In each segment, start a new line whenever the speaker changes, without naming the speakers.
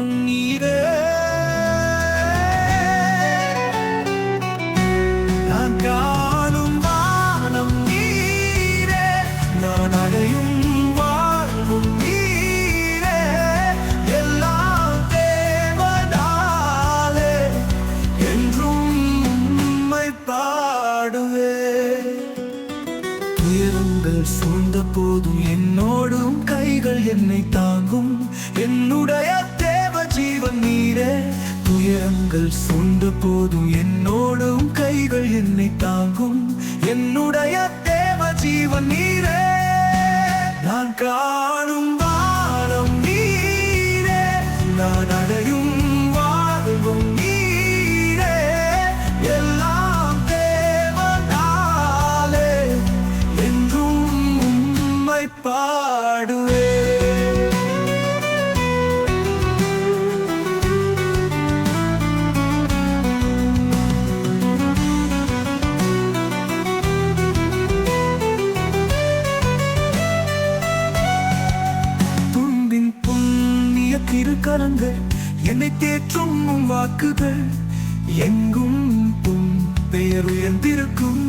வானம் நீரே. நான் காணும் வானம் நீரே, நான் அடையும் வாழ்வும் நீரே. எல்லாம் தேவனாலே என்றும் உம்மை பாடுவே. துயரங்கள் சூழ்ந்த போதும் என்னோடும் கைகள் என்னை தாங்கும். என்னுடைய தேவ ஜீவன் நீரே. துயரங்கள் சூழ்ந்த போதும் என்னோடும் கைகள் என்னை தாங்கும். என்னுடைய தேவ ஜீவன் நீரே. நான் காணும் வானம் நீரே, நான் அடையும் வாழ்வும் நீரே. எல்லாம் தேவனாலே என்றும் உம்மை பாடுவே. திருக்கரங்கள் என்னை தேற்றும் உம் வாக்குகள் எங்கும் உம் பெயர் உயர்ந்திருக்கும்.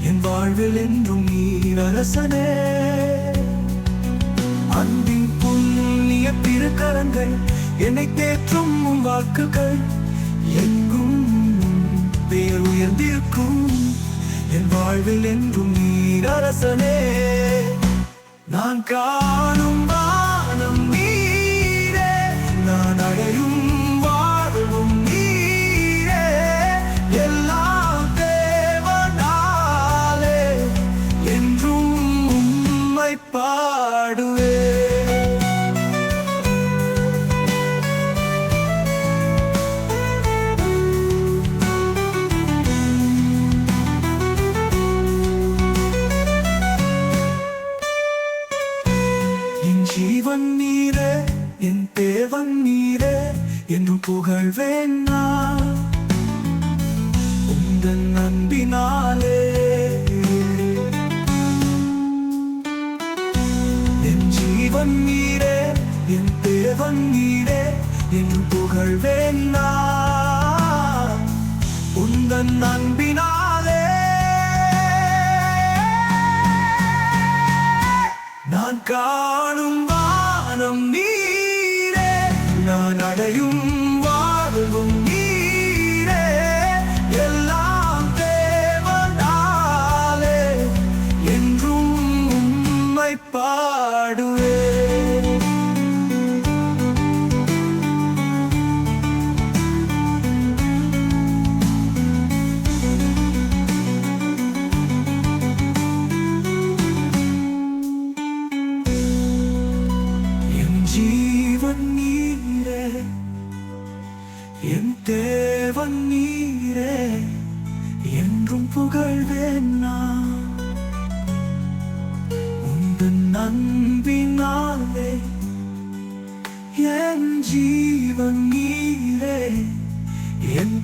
என் வாழ்வில் என்றும் நீர் அரசனே. அன்பின் புண்ணிய திருக்கரங்கள் என்னை தேற்றும் உம் வாக்குகள் எங்கும் உம் பெயர் உயர்ந்திருக்கும். என் வாழ்வில் என்றும் நீர் அரசனே. நான் காணும் வானம் நீரே, நான் அடையும் வாழ்வும் நீரே. எல்லாம் தேவனாலே என்றும் உம்மை பாடுவே. என் ஜீவன் நீரே, என் தேவன் நீரே, என்றும் புகழ்வேன் நான் உந்தன் அன்பினாலே. என் ஜீவன் நீரே, என் தேவன் நீரே, என்றும் புகழ்வேன் நான் உந்தன் அன்பினாலே. நான் காணும் வானம் நீரே, நான் அடையும் வாழ்வும் நீரே. எல்லாம் தேவனாலே என்றும் உம்மை பாடுவே. ஜீவன் நீரே, என் தேவன் நீரே, என்றும் புகழ்வேன் நான் உந்தன் அன்பினாலே. என் ஜீவன் நீரே, என்